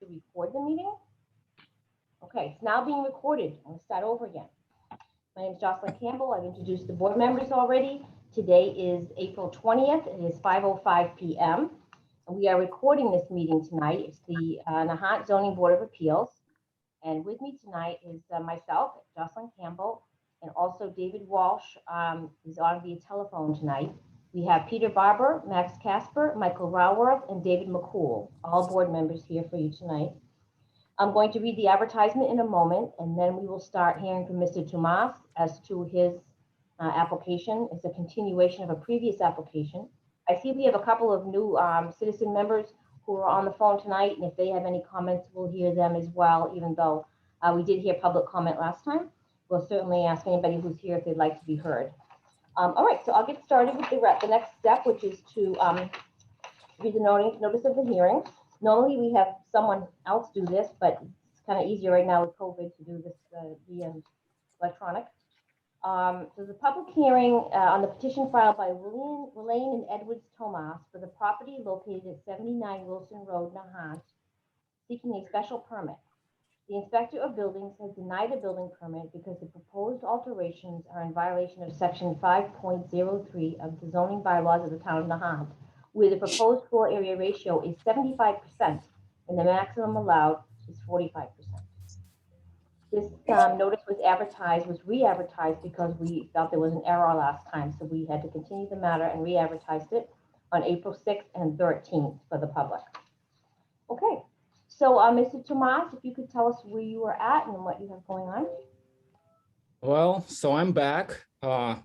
to record the meeting. Okay, it's now being recorded. I'm going to start over again. My name is Jocelyn Campbell. I've introduced the board members already. Today is April 20th. It is 5:05 p.m. And we are recording this meeting tonight. It's the Nahant Zoning Board of Appeals. And with me tonight is myself, Jocelyn Campbell, and also David Walsh is on via telephone tonight. We have Peter Barber, Max Casper, Michael Raworth, and David McCool, all board members here for you tonight. I'm going to read the advertisement in a moment, and then we will start hearing from Mr. Tomas as to his application. It's a continuation of a previous application. I see we have a couple of new citizen members who are on the phone tonight, and if they have any comments, we'll hear them as well, even though we did hear public comment last time. We'll certainly ask anybody who's here if they'd like to be heard. All right, so I'll get started with the next step, which is to read the notice of the hearing. Normally we have someone else do this, but it's kind of easier right now with COVID to do this via electronic. So the public hearing on the petition filed by William and Edwards Tomas for the property located at 79 Wilson Road, Nahant, seeking a special permit. The inspector of buildings has denied a building permit because the proposed alterations are in violation of section 5.03 of the zoning bylaws of the town of Nahant, where the proposed floor area ratio is 75% and the maximum allowed is 45%. This notice was re-advertised because we felt there was an error last time, so we had to continue the matter and re-advertised it on April 6th and 13th for the public. Okay. So, Mr. Tomas, if you could tell us where you are at and what you have going on. Well, so I'm back.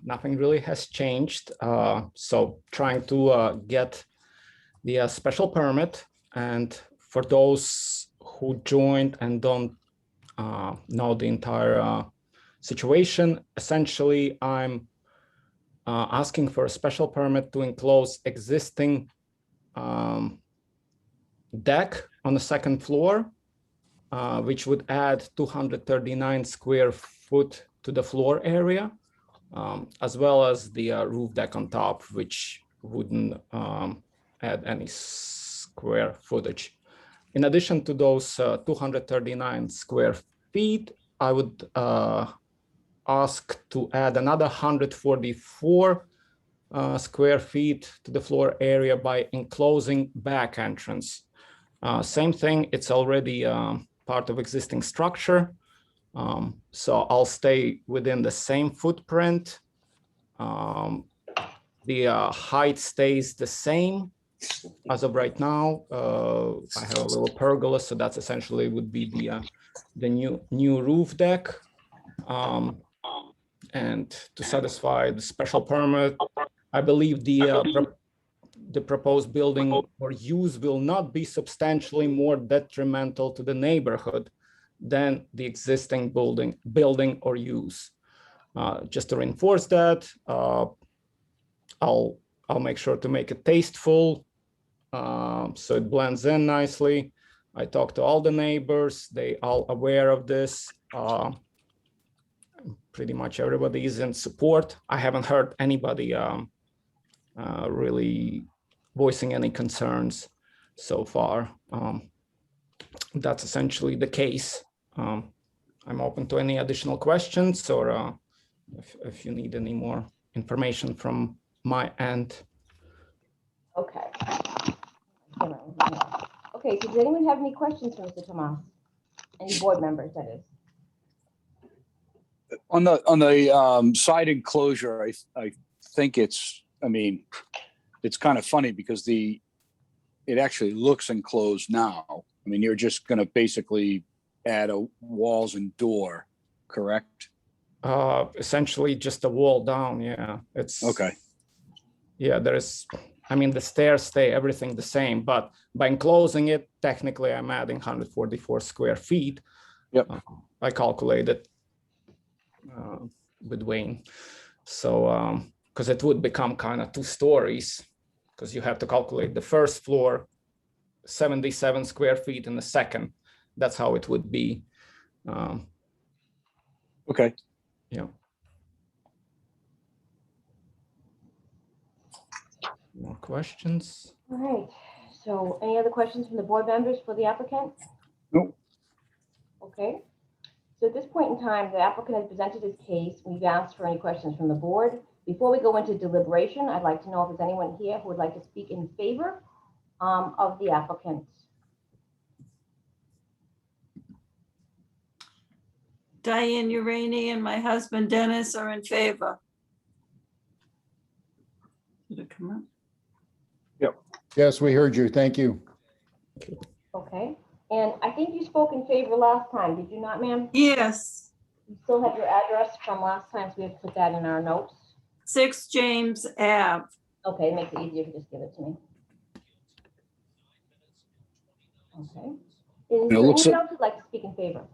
Nothing really has changed. So trying to get the special permit. And for those who joined and don't know the entire situation, essentially I'm asking for a special permit to enclose existing deck on the second floor, which would add 239 square foot to the floor area, as well as the roof deck on top, which wouldn't add any square footage. In addition to those 239 square feet, I would ask to add another 144 square feet to the floor area by enclosing back entrance. Same thing, it's already part of existing structure. So I'll stay within the same footprint. The height stays the same as of right now. I have a little pergola, so that's essentially would be the new roof deck. And to satisfy the special permit, I believe the proposed building or use will not be substantially more detrimental to the neighborhood than the existing building or use. Just to reinforce that, I'll make sure to make it tasteful, so it blends in nicely. I talked to all the neighbors; they all aware of this. Pretty much everybody is in support. I haven't heard anybody really voicing any concerns so far. That's essentially the case. I'm open to any additional questions, or if you need any more information from my end. Okay. Okay, so does anyone have any questions for Mr. Tomas? Any board members, that is? On the side enclosure, I think it's kind of funny because it actually looks enclosed now. I mean, you're just going to basically add walls and door, correct? Essentially just a wall down. Yeah, it's okay. Yeah, the stairs stay everything the same, but by enclosing it, technically I'm adding 144 square feet. Yep. I calculated with Wayne. So, because it would become kind of 2 stories, because you have to calculate the first floor, 77 square feet in the second. That's how it would be. Okay. Yeah. More questions? All right. So any other questions from the board members for the applicant? Nope. Okay. So at this point in time, the applicant has presented his case. We've asked for any questions from the board. Before we go into deliberation, I'd like to know if there's anyone here who would like to speak in favor of the applicant. Diane Urani and my husband Dennis are in favor. Did it come up? Yes, we heard you. Thank you. Okay. And I think you spoke in favor last time, did you not, ma'am? Yes, You still have your address from last time, so we have to put that in our notes. 6 James Ave. Okay, it makes it easier if you just give it to me. Okay. Is there looks anyone else who'd like to speak in favor?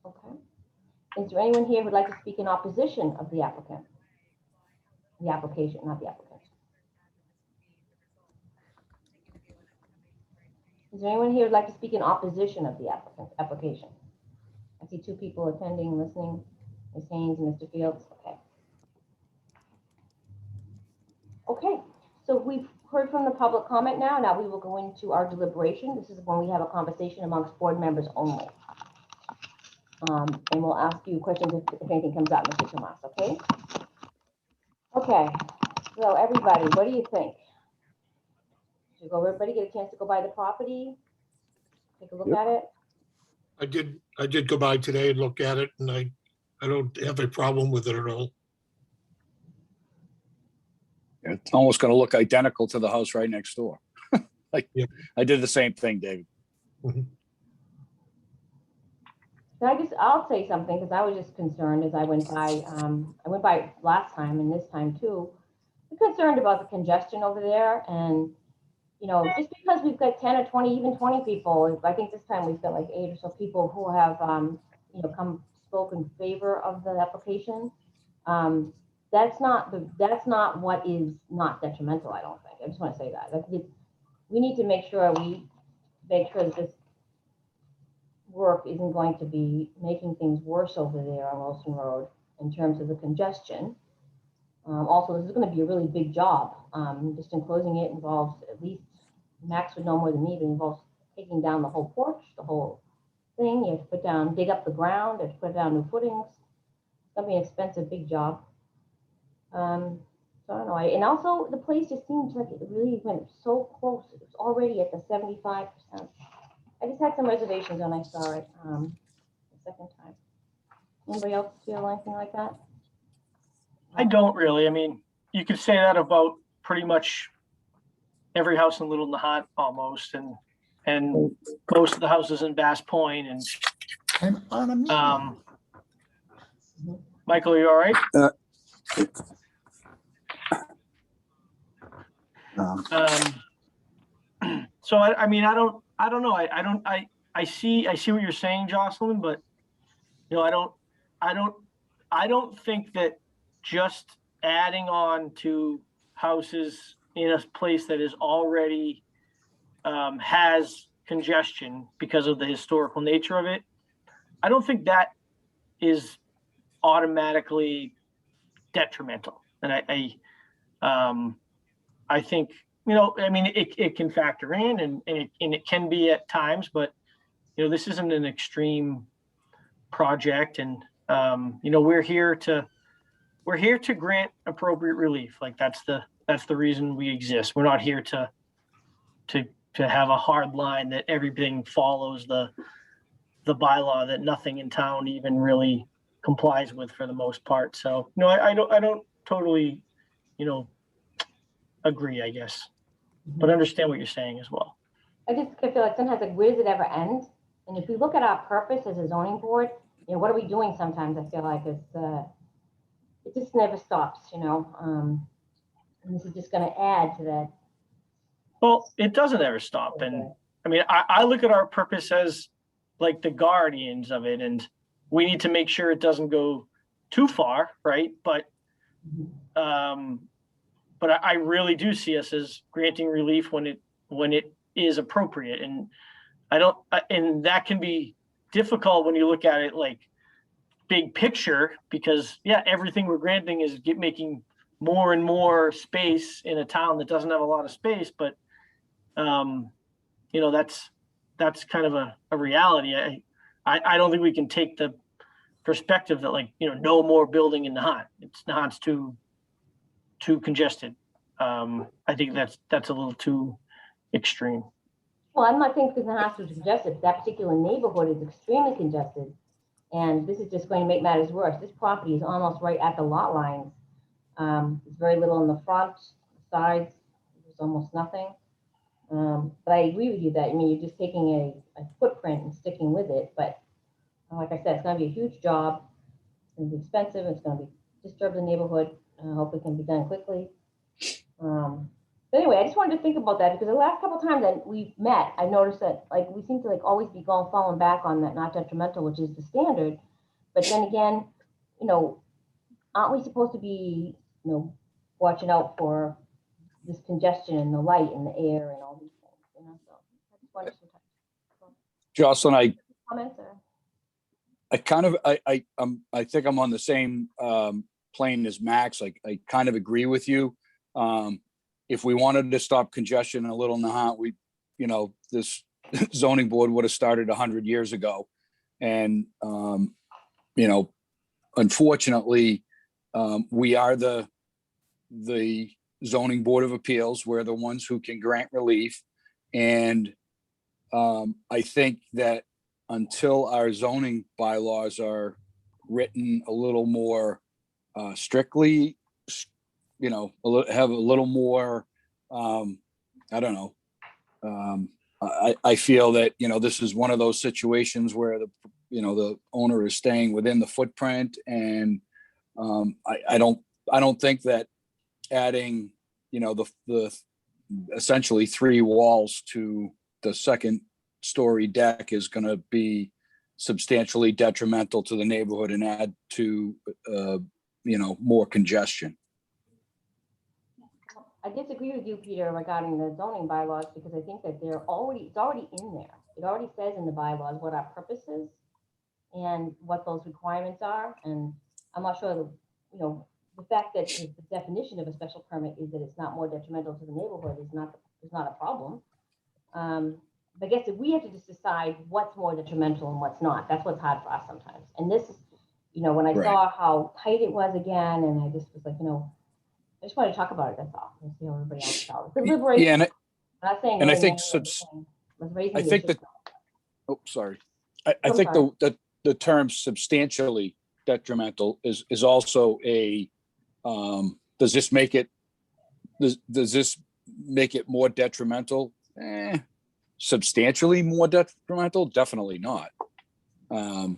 Okay. Is there anyone here who'd like to speak in opposition of the applicant? The application, not the applicant. Is there anyone here who'd like to speak in opposition of the applicant application? I see 2 people attending, listening, Ms. Haynes and Mr. Fields. Okay. Okay, so we've heard from the public comment now. Now we will go into our deliberation. This is when we have a conversation amongst board members only. And we'll ask you questions if anything comes up, Mr. Tomas, okay? Okay, so everybody, what do you think? Should everybody get a chance to go by the property? Take a look at it? I did go by today and look at it, and I don't have a problem with it at all. It's almost going to look identical to the house right next door. Like, Yep. I did the same thing, David. I'll say something because I was just concerned as I went by last time and this time too. I'm concerned about the congestion over there and, you know, just because we've got 10 or 20, even 20 people, I think this time we've got like 8 or so people who have, you know, spoke in favor of the application. That's not what is not detrimental, I don't think. I just want to say that. We need to make sure that this work isn't going to be making things worse over there on Wilson Road in terms of the congestion. Also, this is going to be a really big job. Just enclosing it involves, at least Max would know more than me, but it involves taking down the whole porch, the whole thing. You have to dig up the ground, you have to put down new footings. It's going to be an expensive, big job. So I don't know. And also, the place just seems like it really went so close. It was already at the 75%. I just had some reservations when I saw it the second time. Anybody else feel anything like that? I don't really. I mean, you could say that about pretty much every house in Little Nahat almost, and most of the houses in Bass Point. And I'm on a meeting. Michael, are you all right? So I mean, I don't know. I see what you're saying, Jocelyn, but you know, I don't think that just adding on to houses in a place that is already has congestion because of the historical nature of it, I don't think that is automatically detrimental. And I think, you know, I mean, it can factor in and it can be at times, but you know, this isn't an extreme project, and you know, we're here to grant appropriate relief. Like that's the reason we exist. We're not here to have a hard line that everything follows the bylaw that nothing in town even really complies with for the most part. So no, I don't totally, you know, agree, I guess, but understand what you're saying as well. I feel like sometimes, like, where does it ever end? And if we look at our purpose as a zoning board, you know, what are we doing sometimes? I feel like it just never stops, you know? And this is just going to add to that. Well, it doesn't ever stop. And I mean, I look at our purpose as like the guardians of it, and we need to make sure it doesn't go too far, right? But I really do see us as granting relief when it is appropriate. And and that can be difficult when you look at it like big picture, because yeah, everything we're granting is making more and more space in a town that doesn't have a lot of space. But you know, that's kind of a reality. I don't think we can take the perspective that, like, you know, no more building in Nahant. Nahant's too congested. I think that's a little too extreme. Well, I'm not saying because the house was congested. That particular neighborhood is extremely congested. And this is just going to make matters worse. This property is almost right at the lot lines. There's very little in the front, sides, there's almost nothing. But I agree with you that, I mean, you're just taking a footprint and sticking with it. But like I said, it's going to be a huge job. It's going to be expensive. It's going to disturb the neighborhood. I hope it can be done quickly. But anyway, I just wanted to think about that because the last couple of times that we've met, I noticed that like we seem to like always be falling back on that not detrimental, which is the standard. But then again, you know, aren't we supposed to be, you know, watching out for this congestion and the light and the air and all these things, you know? So I just wanted to Jocelyn, comments or I think I'm on the same plane as Max. Like, I kind of agree with you. If we wanted to stop congestion in a Little Nahant, you know, this zoning board would have started 100 years ago. And, you know, unfortunately, we are the zoning board of appeals. We're the ones who can grant relief. And I think that until our zoning bylaws are written a little more strictly, you know, have a little more, I don't know. I feel that, you know, this is one of those situations where the owner is staying within the footprint. And I don't think that adding, you know, the essentially 3 walls to the second story deck is going to be substantially detrimental to the neighborhood and add to, you know, more congestion. I disagree with you, Peter, regarding the zoning bylaws, because I think that it's already in there. It already says in the bylaws what our purpose is and what those requirements are. And I'm not sure, you know, the fact that the definition of a special permit is that it's not more detrimental to the neighborhood is not a problem. But I guess if we have to just decide what's more detrimental and what's not, that's what's hard for us sometimes. And this, you know, when I saw how tight it was again, and I just was like, you know, I just want to talk about it. That's all. Let's see how everybody else felt. It's a liberation. Yeah, I'm not saying. and I really think anything, let's raise the I think issue. that. Oh, sorry. I think the term substantially detrimental is also a. Does this make it more detrimental? Substantially more detrimental? Definitely not. I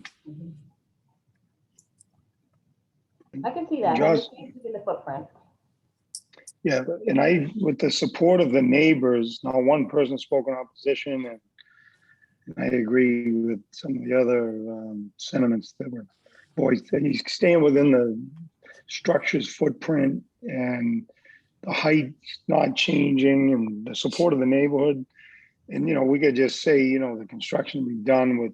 can see that. Josh- In the footprint. Yeah, and with the support of the neighbors, not one person spoke in opposition, and I agree with some of the other sentiments that were voiced. That he's staying within the structure's footprint and the height not changing, and the support of the neighborhood. And, you know, we could just say, you know, the construction be done with,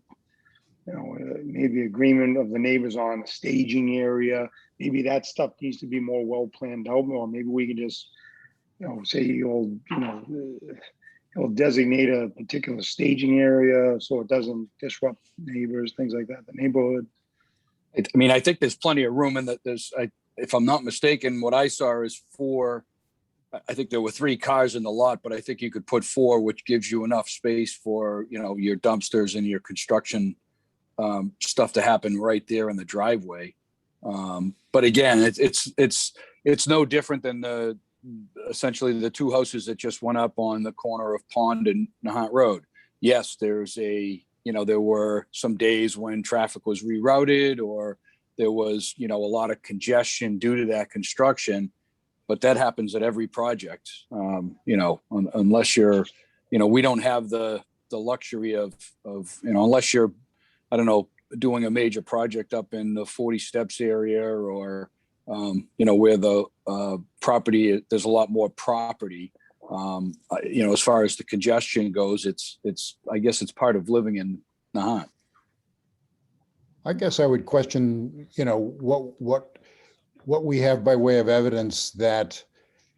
you know, maybe agreement of the neighbors on a staging area. Maybe that stuff needs to be more well planned out, or maybe we could just, you know, say you'll designate a particular staging area so it doesn't disrupt neighbors, things like that, the neighborhood. I mean, I think there's plenty of room in that. If I'm not mistaken, what I saw is 4. I think there were 3 cars in the lot, but I think you could put 4, which gives you enough space for, you know, your dumpsters and your construction stuff to happen right there in the driveway. But again, it's no different than essentially the 2 houses that just went up on the corner of Pond and Nahant Road. Yes, there were some days when traffic was rerouted, or there was, you know, a lot of congestion due to that construction, but that happens at every project. You know, unless you're, you know, we don't have the luxury of, you know, unless you're, I don't know, doing a major project up in the 40 Steps area, or, you know, where the property, there's a lot more property. You know, as far as the congestion goes, I guess it's part of living in Nahant. I guess I would question, you know, what we have by way of evidence that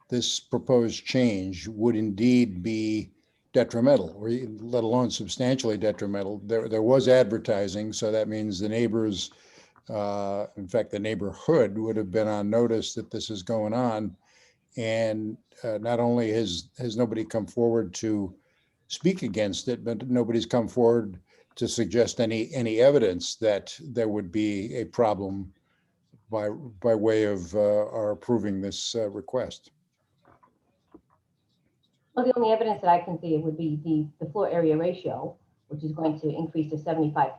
this proposed change would indeed be detrimental, or let alone substantially detrimental. There was advertising, so that means the neighbors, in fact, the neighborhood would have been on notice that this is going on. And not only has nobody come forward to speak against it, but nobody's come forward to suggest any evidence that there would be a problem by way of our approving this request. Well, the only evidence that I can see would be the floor area ratio, which is going to increase to 75%.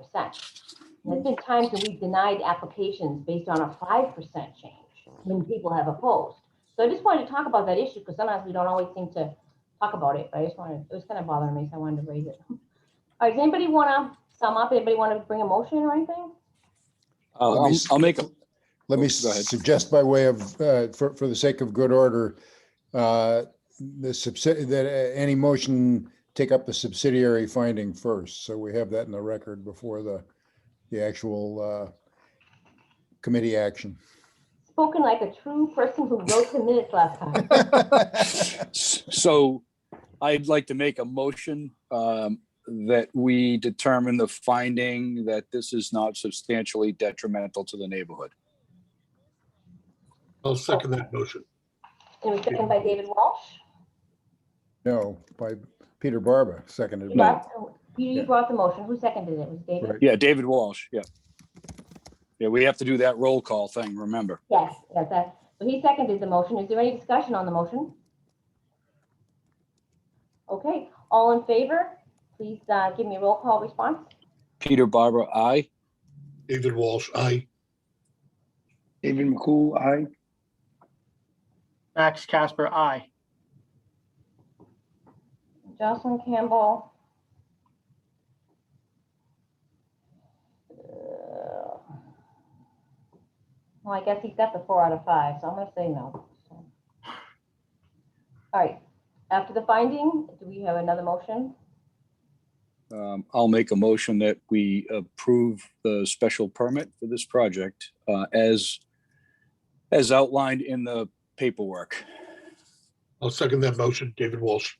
There's been times that we've denied applications based on a 5% change when people have opposed. So I just wanted to talk about that issue because sometimes we don't always seem to talk about it, but I just wanted, it was kind of bothering me, so I wanted to raise it. All right, does anybody want to sum up? Anybody want to bring a motion or anything? I'll make a, Let me Go ahead. suggest by way of, for the sake of good order, that any motion take up the subsidiary finding first. So we have that in the record before the actual committee action. Spoken like a true person who wrote the minutes last time. so I'd like to make a motion that we determine the finding that this is not substantially detrimental to the neighborhood. I'll second that motion. It was seconded by David Walsh. No, by Peter Barba, seconded. You brought the motion. Who seconded it? It was David? Right. Yeah, David Walsh, yeah. Yeah, we have to do that roll call thing, remember? Yes, that. So he seconded the motion. Is there any discussion on the motion? Okay, all in favor, please give me a roll call response. Peter Barber, aye. David Walsh, aye. David McCool, aye. Max Casper, aye. Jocelyn Campbell. Well, I guess he's got the 4 out of 5, so I'm gonna say no. So. All right, after the finding, do we have another motion? I'll make a motion that we approve the special permit for this project as outlined in the paperwork. I'll second that motion. David Walsh.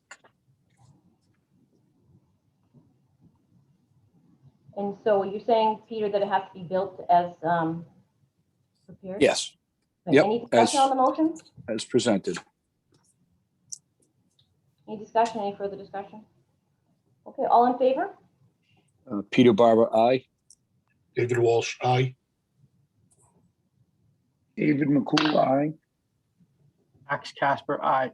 And so you're saying, Peter, that it has to be built as prepared? Yes, Okay, yep, any discussion on the motion? as presented. Any discussion, any further discussion? Okay, all in favor? Peter Barber, aye. David Walsh, aye. David McCool, aye. Max Casper, aye.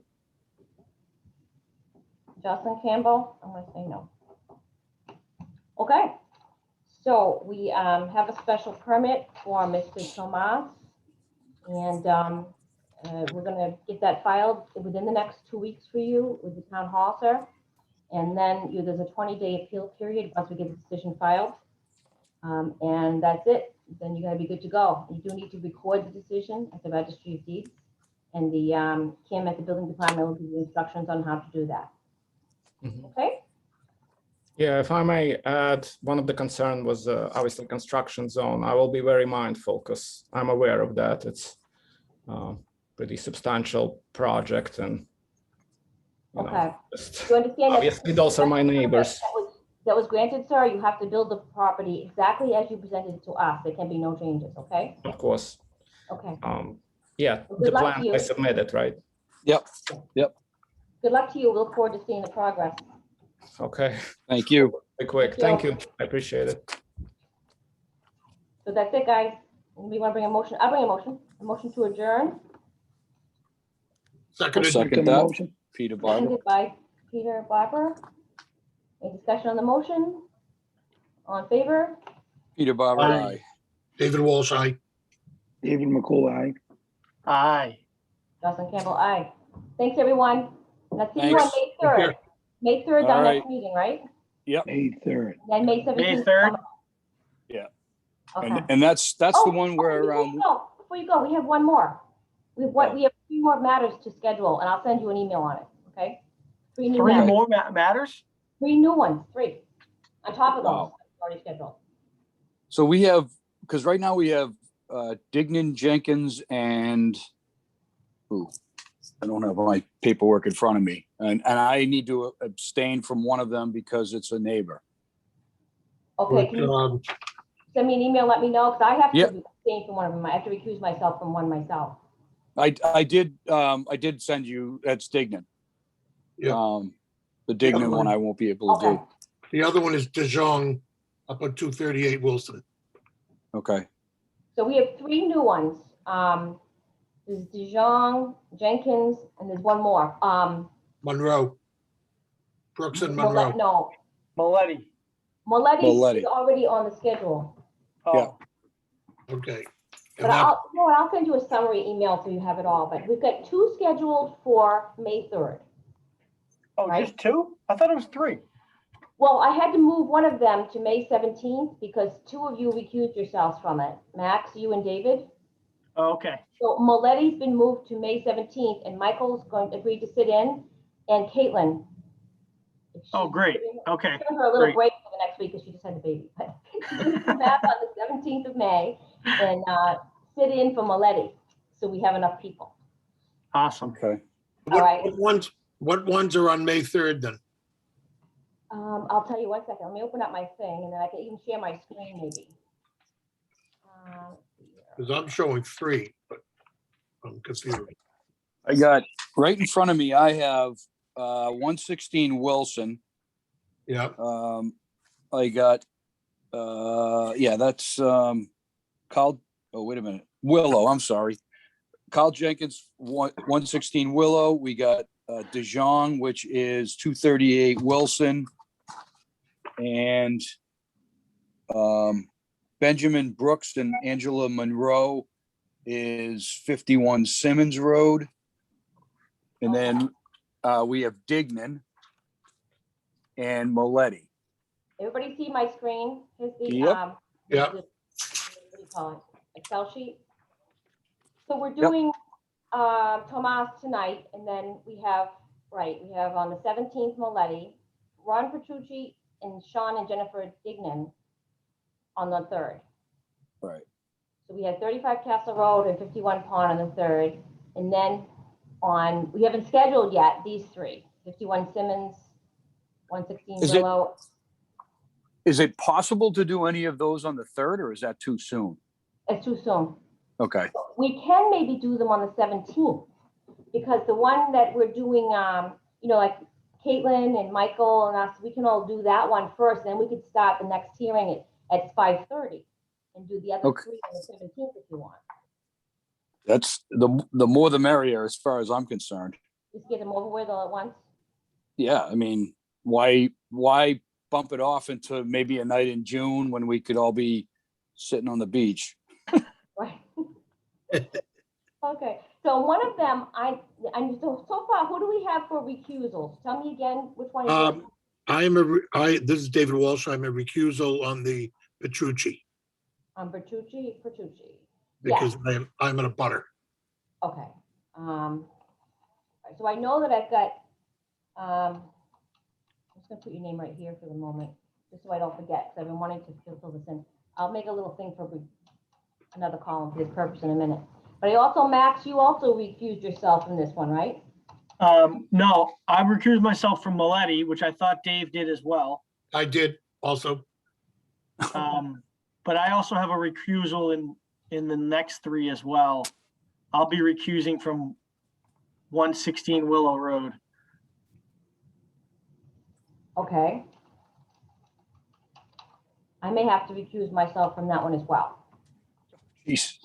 Jocelyn Campbell, I'm gonna say no. Okay, so we have a special permit for Mr. Tomas. And we're gonna get that filed within the next 2 weeks for you with the town hall, sir. And then there's a 20-day appeal period once we get the decision filed. And that's it, then you're gonna be good to go. You do need to record the decision at the registry of deeds. And the Kim at the building department will give you instructions on how to do that. Mhm. Okay? Yeah, if I may add, one of the concern was obviously construction zone. I will be very mindful because I'm aware of that. It's pretty substantial project and, you know, Okay. just- Do you understand that? obviously those are my neighbors. That was granted, sir. You have to build the property exactly as you presented it to us. There can be no changes, okay? Of course. Okay. Yeah, Well, the good luck to plan you. I submitted, right? Yep, Good luck to you. We'll look forward to seeing the progress. Okay, thank you. be quick. Thank Thank you. I appreciate it. So that's it, guys. Anybody want to bring a motion? I'll bring a motion. A motion to adjourn, Seconded. Second the that. motion. Peter Barber, seconded by Peter Barber. Any discussion on the motion? All in favor? Peter Barber, Aye. aye. David Walsh, aye. David McCool, aye. Aye. Jocelyn Campbell, aye. Thanks, everyone. And I'll see you on Thanks. May Take 3rd. care. May 3rd, All our right. next meeting, right? May 3rd. Then May 17th. 3rd? Yeah. Okay. And that's the one where, Before you go, we have one more. We have 3 more matters to schedule, and I'll send you an email on it, okay? 3 new 3 matters. more matters? 3 new ones, 3. On top of those, Wow. already scheduled. so we have, because right now we have Dignan, Jenkins, and who? I don't have my paperwork in front of me, and I need to abstain from one of them because it's a neighbor. Okay, can you send me an email, let me know, because I have Yeah. to abstain from one of them. I have to recuse myself from one myself. I did send you, that's Dignan. Yeah. The Dignan one I won't be able to Okay, do. The other one is DeJong up at 238 Wilson. Okay, so we have 3 new ones. There's DeJong, Jenkins, and there's one more. Monroe. Brooks and Molet- Monroe. No, Moletti. Moletti Moletti. is already on the schedule. Yeah. Oh, Okay. But And that, I'll send you a summary email so you have it all. But we've got 2 scheduled for May 3rd. oh, Right. just 2? I thought it was 3. Well, I had to move one of them to May 17th because 2 of you recused yourselves from it. Max, you and David. Oh, okay. So Moletti's been moved to May 17th and Michael's going to agree to sit in, and Caitlin. Oh, great. Okay. Giving her a little Great. break for the next week because she just had the baby. But she's going to come back on the 17th of May and sit in for Moletti. So we have enough people. Awesome. okay. All right. what ones are on May 3rd then? I'll tell you 1 second. Let me open up my thing and then I can even share my screen maybe. Let's see here. Because I'm showing 3, but I'm confused. I got, right in front of me, I have 116 Wilson. Yeah, I got, yeah, that's Carl, oh, wait a minute, Willow, I'm sorry. Carl Jenkins, 116 Willow. We got DeJong, which is 238 Wilson. And Benjamin Brooks and Angela Monroe is 51 Simmons Road. And then we have Dignan and Moletti. Everybody see my screen? Here's the, Yep. Yeah. what do you call it? Excel sheet. So we're doing Tomas tonight, and then we have on the 17th Moletti, Ron Petrucci, and Sean and Jennifer Dignan on the 3rd. Right. So we had 35 Castle Road and 51 Pond on the 3rd, and then we haven't scheduled yet these 3, 51 Simmons, 116 Is it- Willow. Is it possible to do any of those on the 3rd, or is that too soon? It's too soon. Okay, We can maybe do them on the 17th, because the one that we're doing, like Caitlin and Michael and us, we can all do that one first, then we could start the next hearing at 5:30 and do the other Okay. 3 on the 17th if you want. that's the more the merrier as far as I'm concerned. Just get them over with all at once. Yeah, I mean, why bump it off into maybe a night in June when we could all be sitting on the beach? Right. Okay, so one of them, so far, who do we have for recusals? Tell me again, which one is it? This is David Walsh. I'm a recusal on the Petrucci Bertucci? because I'm in a butter. Okay. So I know that I've got, I'm just gonna put your name right here for the moment, just so I don't forget, because I've been wanting to fill this in. I'll make a little thing for another column for this purpose in a minute. But I also, Max, you also recused yourself from this one, right? No, I recused myself from Moletti, which I thought Dave did as well. I did also. But I also have a recusal in the next 3 as well. I'll be recusing from 116 Willow Road. Okay. I may have to recuse myself from that one as well. Jeez.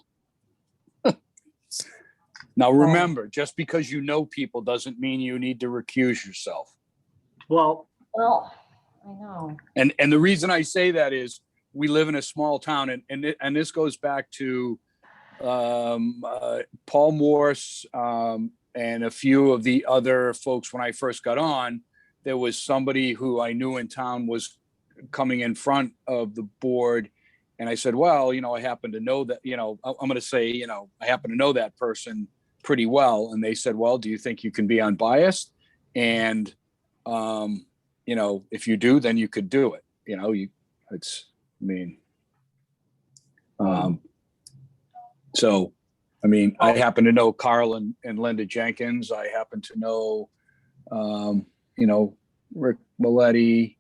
Now, remember, just because you know people doesn't mean you need to recuse yourself. Well, Well, I know. And the reason I say that is we live in a small town, and this goes back to Paul Morse and a few of the other folks when I first got on. There was somebody who I knew in town was coming in front of the board, and I said, well, I happen to know that, I'm going to say, I happen to know that person pretty well. And they said, well, do you think you can be unbiased? And if you do, then you could do it. So I mean, I happen to know Carl and Linda Jenkins. I happen to know, you know, Rick Maletti.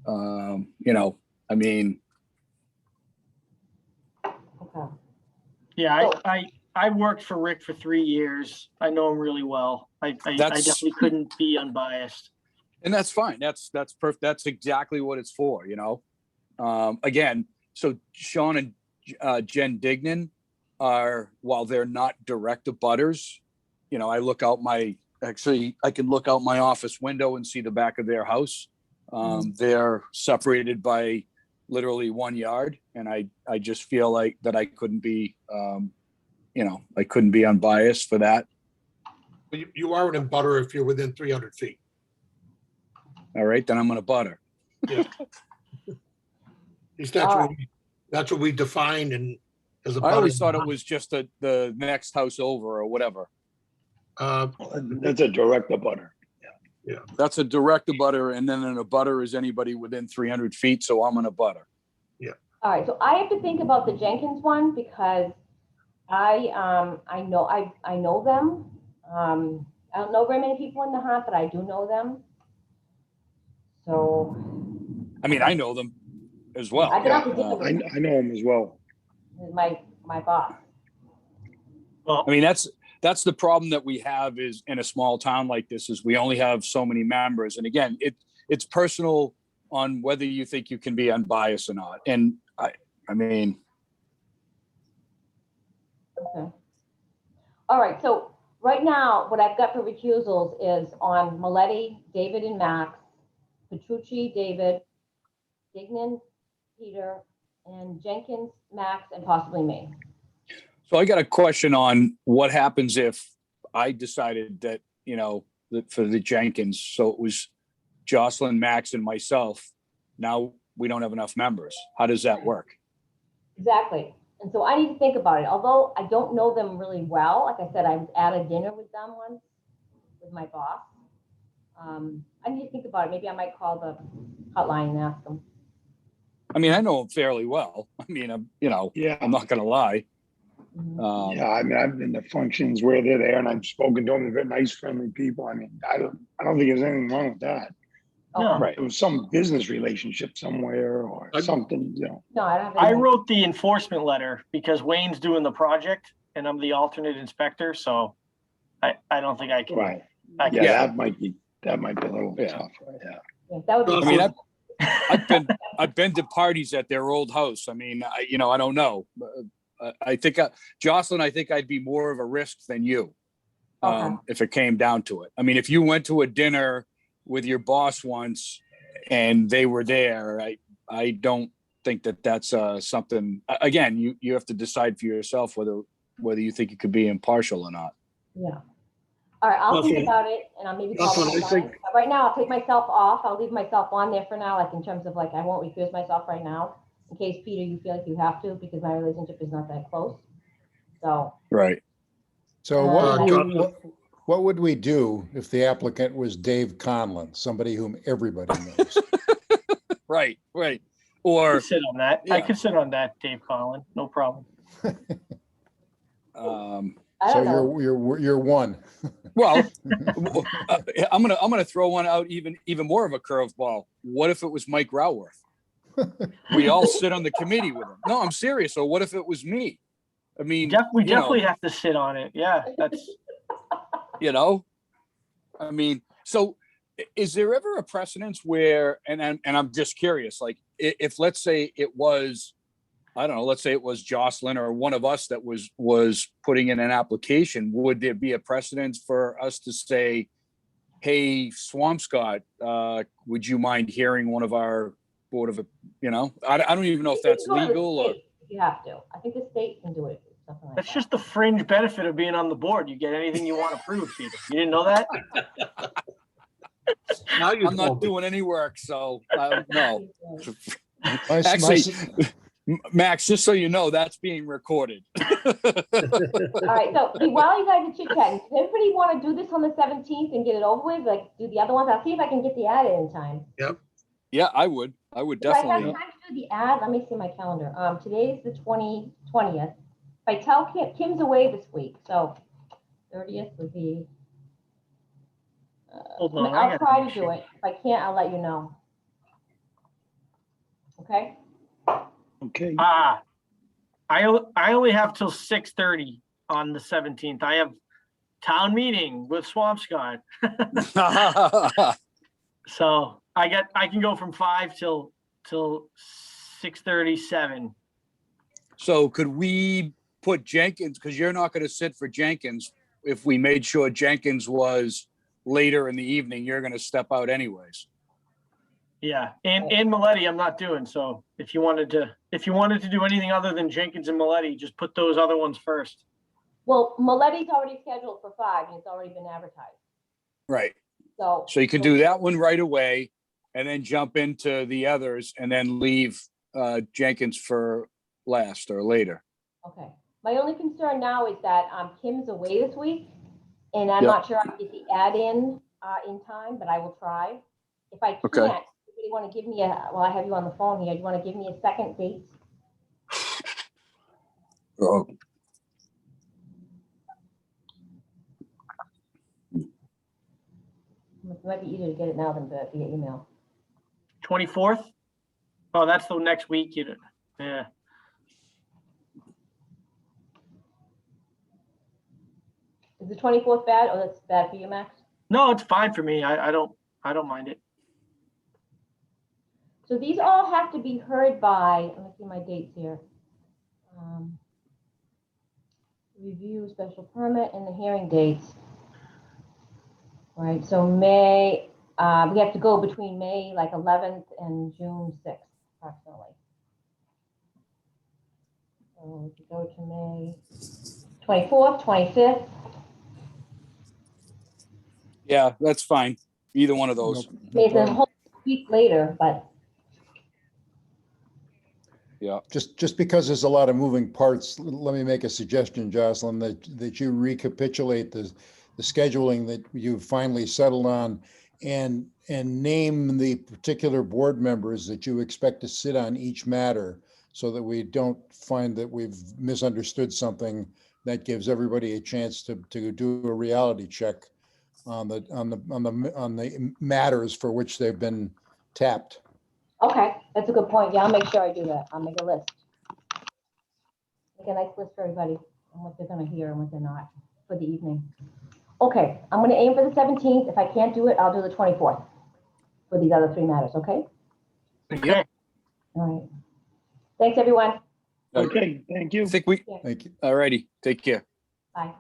You know, I mean, Okay. Yeah, I worked for Rick for 3 years. I know him really well. I That's- definitely couldn't be unbiased. and that's fine. That's perfect. That's exactly what it's for, you know? Again, so Sean and Jen Dignan are, while they're not direct abutters, you know, I can look out my office window and see the back of their house. They're separated by literally 1 yard. And I just feel like that I couldn't be, you know, I couldn't be unbiased for that. But you are an abutter if you're within 300 feet. All right, then I'm gonna butter. That's what we define and as a. I always thought it was just the next house over or whatever. That's a direct abutter. That's a direct abutter, and then an abutter is anybody within 300 feet, so I'm an abutter. All right, so I have to think about the Jenkins one because I know them. I don't know very many people in the hunt, but I do know them. So I mean, I know them as well. I've been out to dinner with I know him as well. my boss. Well, I mean, that's the problem that we have is in a small town like this is we only have so many members. And again, it's personal on whether you think you can be unbiased or not. And I mean, Okay. All right, so right now, what I've got for recusals is on Maletti, David and Max, Petrucci, David, Dignan, Peter, and Jenkins, Max, and possibly me. so I got a question on what happens if I decided that, you know, that for the Jenkins, so it was Jocelyn, Max, and myself. Now we don't have enough members. How does that work? Exactly. And so I need to think about it. Although I don't know them really well, like I said, I was at a dinner with them once with my boss. I need to think about it. Maybe I might call the hotline and ask them. I mean, I know them fairly well. I mean, I'm not gonna lie. Mhm. Yeah, I mean, I've been to functions where they're there and I've spoken to them. They're very nice, friendly people. I mean, I don't think there's anything wrong with that. No. Right. It was some business relationship somewhere or I- something, you know. No, I don't have. I any- wrote the enforcement letter because Wayne's doing the project and I'm the alternate inspector, so I don't think I can. Right. I can. Yeah, that might be a little Yeah. tough. Yeah. Yeah, that would be. I mean, fun. I've been to parties at their old house. I mean, I don't know. I think Jocelyn, I think I'd be more of a risk than you Okay. if it came down to it. I mean, if you went to a dinner with your boss once and they were there, I don't think that that's something. Again, you have to decide for yourself whether you think you could be impartial or not. Yeah. All right, I'll think Okay. about it and I'll maybe call That's the what I hotline. think. But right now, I'll take myself off. I'll leave myself on there for now, like in terms of like, I won't recuse myself right now. In case, Peter, you feel like you have to, because my relationship is not that close. So, Right. So John- what would we do if the applicant was Dave Conlon, somebody whom everybody knows? Right. I Or could sit on that. I Yeah. could sit on that, Dave Collin, no problem. I So don't know. you're one. well, I'm gonna throw one out even more of a curveball. What if it was Mike Raworth? We all sit on the committee with him. No, I'm serious. Or what if it was me? I mean, We you know, definitely have to sit on it. Yeah, that's, you know, I mean, so is there ever a precedence where, and I'm just curious, like if let's say it was, I don't know, let's say it was Jocelyn or one of us that was putting in an application, would there be a precedence for us to say, hey, Swampscott, would you mind hearing one of our board of, I don't even know if that's You can go to the legal or, state if you have to. I think the state can do it, something like that. that's just the fringe benefit of being on the board. You get anything you want approved, Peter. You didn't know that? Now you I'm not told me. doing any work, so no. My- Actually, my- Max, just so you know, that's being recorded. All right, so while you guys are chit chatting, does everybody want to do this on the 17th and get it over with? Like, do the other ones? I'll see if I can get the ad in time. Yeah, I would If I have definitely. time to do the ad, let me see my calendar. Today's the 20th. I tell Kim's away this week, so 30th would be. Hold on, I I'll gotta try make to do sure. it. If I can't, I'll let you know. Okay? Okay, I only have till 6:30 on the 17th. I have town meeting with Swampscott. So I can go from 5 till 6:37. So could we put Jenkins, because you're not gonna sit for Jenkins, if we made sure Jenkins was later in the evening, you're gonna step out anyways. Yeah, and Maletti I'm not doing. So if you wanted to do anything other than Jenkins and Maletti, just put those other ones first. Well, Maletti's already scheduled for 5 and it's already been advertised. Right. So. So you can do that one right away and then jump into the others and then leave Jenkins for last or later. Okay. My only concern now is that Kim's away this week, and I'm Yep. not sure I can get the ad in time, but I will try. If I can't, Okay. you want to give me well, I have you on the phone here. Do you want to give me a second date? Oh, It might be easier to get it now than via email. 24th? Oh, that's the next week. Yeah. Is the 24th bad? Oh, that's bad for you, Max? No, it's fine for me. I don't mind it. So these all have to be heard by, let me see my dates here. Review special permit and the hearing dates. Right, so May, we have to go between May like 11th and June 6th approximately. So we could go to May 24th, 25th. yeah, that's fine. Either one of those. No It's a problem. whole week later, but Yeah. Just because there's a lot of moving parts, let me make a suggestion, Jocelyn, that you recapitulate the scheduling that you've finally settled on and name the particular board members that you expect to sit on each matter so that we don't find that we've misunderstood something. That gives everybody a chance to do a reality check on the matters for which they've been tapped. okay, that's a good point. Yeah, I'll make sure I do that. I'll make a list. Make a nice list for everybody on what they're gonna hear and what they're not for the evening. Okay, I'm gonna aim for the 17th. If I can't do it, I'll do the 24th for these other 3 matters, okay? Okay. All right. Thanks, everyone. okay, thank you. I think we, Thank you. all righty, take care. Bye.